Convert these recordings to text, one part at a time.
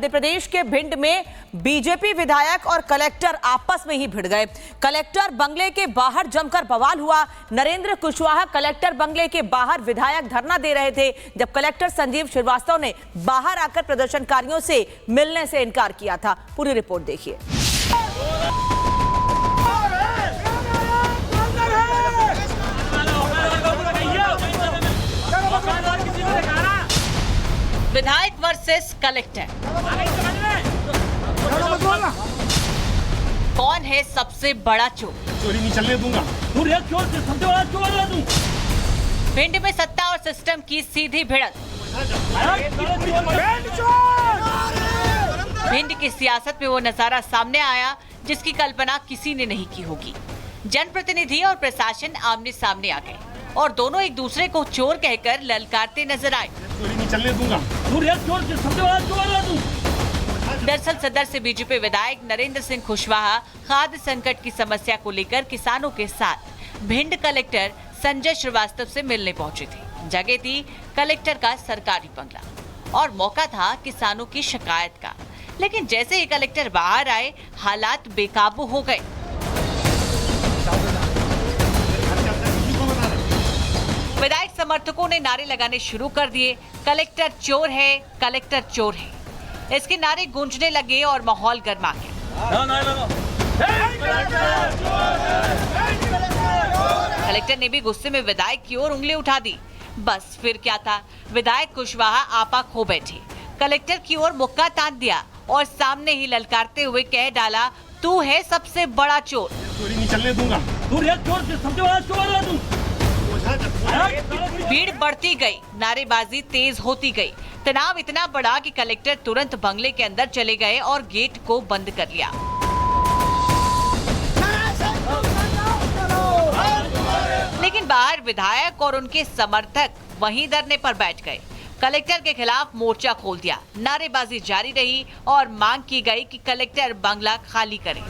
मध्य प्रदेश के भिंड में बीजेपी विधायक और कलेक्टर आपस में ही भिड़ गए। कलेक्टर बंगले के बाहर जमकर बवाल हुआ। नरेंद्र कुशवाहा कलेक्टर बंगले के बाहर विधायक धरना दे रहे थे, जब कलेक्टर संजीव श्रीवास्तव ने बाहर आकर प्रदर्शनकारियों से मिलने से इनकार किया था। पूरी रिपोर्ट देखिए। विधायक वर्सेस कलेक्टर, कौन है सबसे बड़ा चोर? चोरी नहीं चलने दूंगा। चोर से सबसे बड़ा चोर ला दूं। भिंड में सत्ता और सिस्टम की सीधी भिड़ंत। भिंड की सियासत में वो नजारा सामने आया जिसकी कल्पना किसी ने नहीं की होगी। जनप्रतिनिधि और प्रशासन आमने सामने आ गए और दोनों एक दूसरे को चोर कहकर ललकारते नजर आए। चोरी नहीं चलने दूंगा। चोर से सबसे बड़ा चोर ला दूं। दरअसल सदर से बीजेपी विधायक नरेंद्र सिंह कुशवाहा खाद्य संकट की समस्या को लेकर किसानों के साथ भिंड कलेक्टर संजय श्रीवास्तव से मिलने पहुंचे थे। जगह थी कलेक्टर का सरकारी बंगला और मौका था किसानों की शिकायत का। लेकिन जैसे ही कलेक्टर बाहर आए, हालात बेकाबू हो गए। विधायक समर्थकों ने नारे लगाने शुरू कर दिए, कलेक्टर चोर है, कलेक्टर चोर है। इसके नारे गूंजने लगे और माहौल गर्मा गया। कलेक्टर ने भी गुस्से में विधायक की ओर उंगली उठा दी। बस फिर क्या था, विधायक कुशवाहा आपा खो बैठे, कलेक्टर की ओर मुक्का तान दिया और सामने ही ललकारते हुए कह डाला, तू है सबसे बड़ा चोर। चोरी नहीं चलने दूंगा। चोर से सबसे बड़ा चोर ला दूं। भीड़ बढ़ती गई, नारेबाजी तेज होती गई। तनाव इतना बढ़ा कि कलेक्टर तुरंत बंगले के अंदर चले गए और गेट को बंद कर लिया। लेकिन बाहर विधायक और उनके समर्थक वहीं धरने पर बैठ गए। कलेक्टर के खिलाफ मोर्चा खोल दिया। नारेबाजी जारी रही और मांग की गई कि कलेक्टर बंगला खाली करे।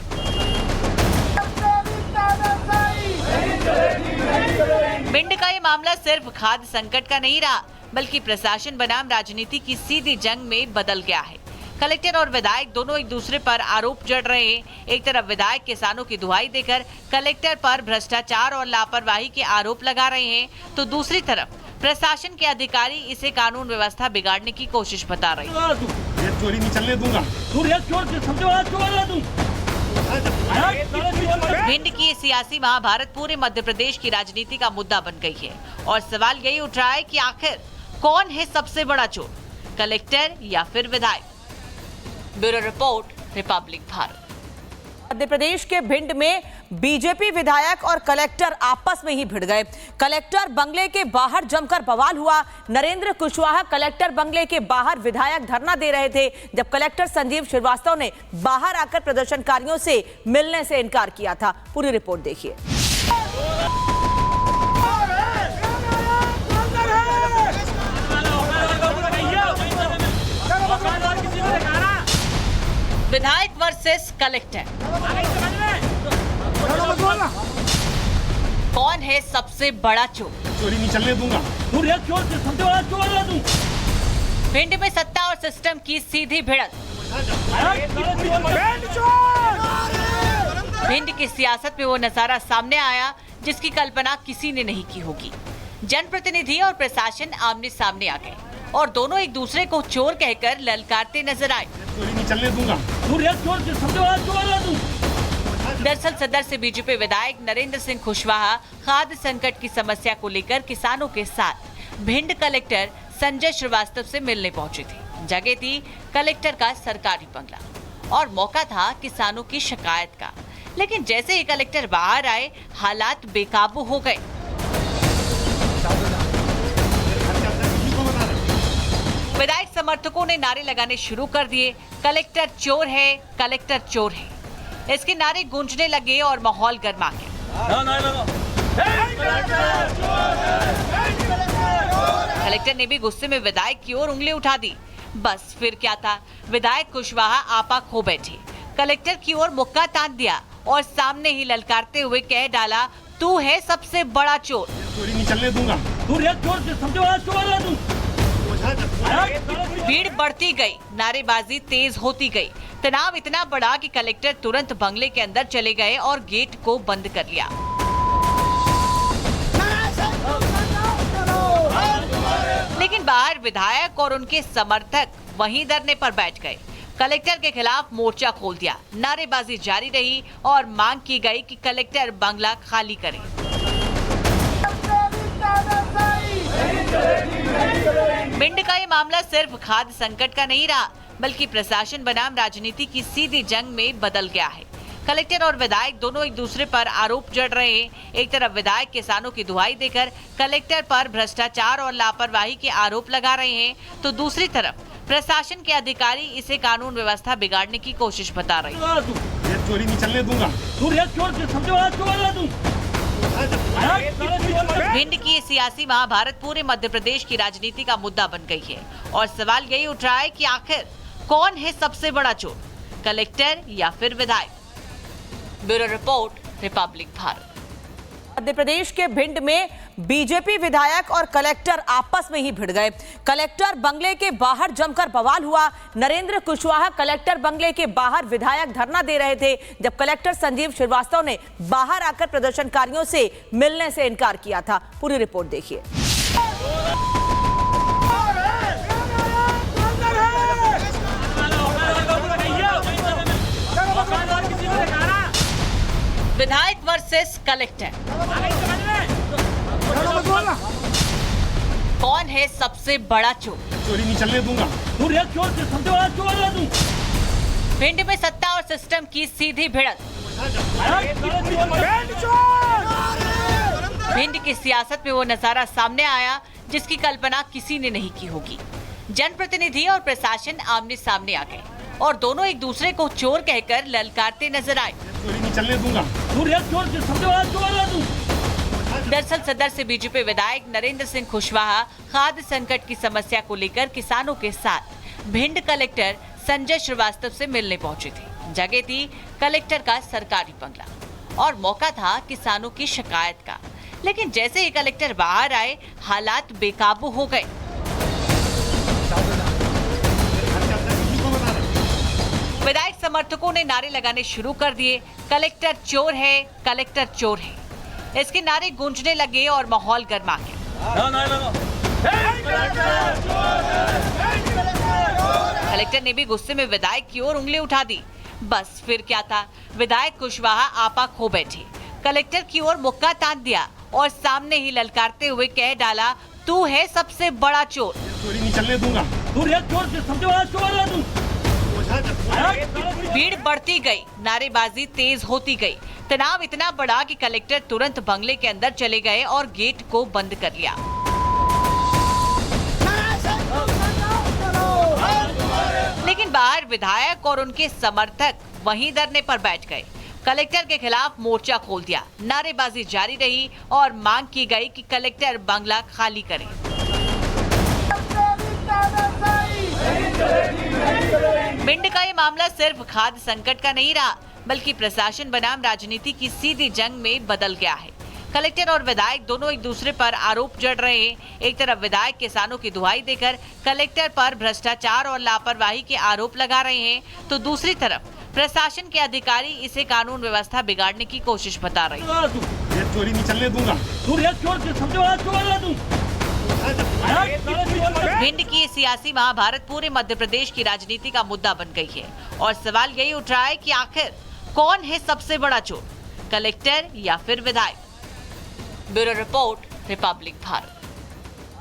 भिंड का ये मामला सिर्फ खाद्य संकट का नहीं रहा, बल्कि प्रशासन बनाम राजनीति की सीधी जंग में बदल गया है। कलेक्टर और विधायक दोनों एक दूसरे पर आरोप जड़ रहे हैं। एक तरफ विधायक किसानों की दुहाई देकर कलेक्टर पर भ्रष्टाचार और लापरवाही के आरोप लगा रहे हैं, तो दूसरी तरफ प्रशासन के अधिकारी इसे कानून व्यवस्था बिगाड़ने की कोशिश बता रहे हैं। चोरी नहीं चलने दूंगा। चोर से सबसे बड़ा चोर ला दूं। भिंड की सियासी महाभारत पूरे मध्य प्रदेश की राजनीति का मुद्दा बन गई है और सवाल यही उठ रहा है कि आखिर कौन है सबसे बड़ा चोर, कलेक्टर या फिर विधायक? Bureau report, Republic Bharat. Madhya Pradesh के भिंड में बीजेपी विधायक और कलेक्टर आपस में ही भिड़ गए। कलेक्टर बंगले के बाहर जमकर बवाल हुआ। नरेंद्र कुशवाहा कलेक्टर बंगले के बाहर विधायक धरना दे रहे थे, जब कलेक्टर संजीव श्रीवास्तव ने बाहर आकर प्रदर्शनकारियों से मिलने से इनकार किया था। पूरी रिपोर्ट देखिए। विधायक वर्सेस कलेक्टर, कौन है सबसे बड़ा चोर? चोरी नहीं चलने दूंगा। चोर से सबसे बड़ा चोर ला दूं। भिंड में सत्ता और सिस्टम की सीधी भिड़ंत। भिंड की सियासत में वो नजारा सामने आया जिसकी कल्पना किसी ने नहीं की होगी। जनप्रतिनिधि और प्रशासन आमने सामने आ गए और दोनों एक दूसरे को चोर कहकर ललकारते नजर आए। चोरी नहीं चलने दूंगा। चोर से सबसे बड़ा चोर ला दूं। दरअसल सदर से बीजेपी विधायक नरेंद्र सिंह कुशवाहा खाद्य संकट की समस्या को लेकर किसानों के साथ भिंड कलेक्टर संजय श्रीवास्तव से मिलने पहुंचे थे। जगह थी कलेक्टर का सरकारी बंगला और मौका था किसानों की शिकायत का। लेकिन जैसे ही कलेक्टर बाहर आए, हालात बेकाबू हो गए। विधायक समर्थकों ने नारे लगाने शुरू कर दिए, कलेक्टर चोर है, कलेक्टर चोर है। इसके नारे गूंजने लगे और माहौल गर्मा गया। कलेक्टर ने भी गुस्से में विधायक की ओर उंगली उठा दी। बस फिर क्या था, विधायक कुशवाहा आपा खो बैठे, कलेक्टर की ओर मुक्का तान दिया और सामने ही ललकारते हुए कह डाला, तू है सबसे बड़ा चोर। चोरी नहीं चलने दूंगा। चोर से सबसे बड़ा चोर ला दूं। भीड़ बढ़ती गई, नारेबाजी तेज होती गई। तनाव इतना बढ़ा कि कलेक्टर तुरंत बंगले के अंदर चले गए और गेट को बंद कर लिया। लेकिन बाहर विधायक और उनके समर्थक वहीं धरने पर बैठ गए। कलेक्टर के खिलाफ मोर्चा खोल दिया, नारेबाजी जारी रही और मांग की गई कि कलेक्टर बंगला खाली करे। भिंड का ये मामला सिर्फ खाद्य संकट का नहीं रहा, बल्कि प्रशासन बनाम राजनीति की सीधी जंग में बदल गया है। कलेक्टर और विधायक दोनों एक दूसरे पर आरोप जड़ रहे हैं। एक तरफ विधायक किसानों की दुहाई देकर कलेक्टर पर भ्रष्टाचार और लापरवाही के आरोप लगा रहे हैं, तो दूसरी तरफ प्रशासन के अधिकारी इसे कानून व्यवस्था बिगाड़ने की कोशिश बता रहे हैं। चोरी नहीं चलने दूंगा। भिंड की ये सियासी महाभारत पूरे मध्य प्रदेश की राजनीति का मुद्दा बन गई है और सवाल यही उठ रहा है कि आखिर कौन है सबसे बड़ा चोर, कलेक्टर या फिर विधायक। Bureau report, Republic Bharat. Madhya Pradesh के भिंड में बीजेपी विधायक और कलेक्टर आपस में ही भिड़ गए। कलेक्टर बंगले के बाहर जमकर बवाल हुआ। नरेंद्र कुशवाहा कलेक्टर बंगले के बाहर विधायक धरना दे रहे थे, जब कलेक्टर संजीव श्रीवास्तव ने बाहर आकर प्रदर्शनकारियों से मिलने से इनकार किया था। पूरी रिपोर्ट देखिए। विधायक वर्सेस कलेक्टर, कौन है सबसे बड़ा चोर? चोरी नहीं चलने दूंगा। भिंड में सत्ता और सिस्टम की सीधी भिड़त। भिंड की सियासत में वो नजारा सामने आया जिसकी कल्पना किसी ने नहीं की होगी। जनप्रतिनिधि और प्रशासन आमने सामने आ गए और दोनों एक दूसरे को चोर कहकर ललकारते नजर आए। चोरी नहीं चलने दूंगा। दरअसल सदर से बीजेपी विधायक नरेंद्र सिंह कुशवाहा खाद्य संकट की समस्या को लेकर किसानों के साथ भिंड कलेक्टर संजय श्रीवास्तव से मिलने पहुंचे थे। जगह थी कलेक्टर का सरकारी बंगला और मौका था किसानों की शिकायत का। लेकिन जैसे ही कलेक्टर बाहर आए, हालात बेकाबू हो गए। विधायक समर्थकों ने नारे लगाने शुरू कर दिए, कलेक्टर चोर है, कलेक्टर चोर है। इसके नारे गूंजने लगे और माहौल गर्मा गया। कलेक्टर ने भी गुस्से में विधायक की ओर उंगली उठा दी। बस फिर क्या था, विधायक कुशवाहा आपा खो बैठे। कलेक्टर की ओर मुक्का तान दिया और सामने ही ललकारते हुए कह डाला, तू है सबसे बड़ा चोर। चोरी नहीं चलने दूंगा। भीड़ बढ़ती गई, नारेबाजी तेज होती गई। तनाव इतना बढ़ा कि कलेक्टर तुरंत बंगले के अंदर चले गए और गेट को बंद कर लिया। लेकिन बाहर विधायक और उनके समर्थक वहीं धरने पर बैठ गए। कलेक्टर के खिलाफ मोर्चा खोल दिया, नारेबाजी जारी रही और मांग की गई कि कलेक्टर बंगला खाली करे। भिंड का ये मामला सिर्फ खाद्य संकट का नहीं रहा, बल्कि प्रशासन बनाम राजनीति की सीधी जंग में बदल गया है। कलेक्टर और विधायक दोनों एक दूसरे पर आरोप जड़ रहे हैं। एक तरफ विधायक किसानों की दुहाई देकर कलेक्टर पर भ्रष्टाचार और लापरवाही के आरोप लगा रहे हैं, तो दूसरी तरफ प्रशासन के अधिकारी इसे कानून व्यवस्था बिगाड़ने की कोशिश बता रहे हैं। चोरी नहीं चलने दूंगा। भिंड की ये सियासी महाभारत पूरे मध्य प्रदेश की राजनीति का मुद्दा बन गई है और सवाल यही उठ रहा है कि आखिर कौन है सबसे बड़ा चोर, कलेक्टर या फिर विधायक। Bureau report, Republic Bharat.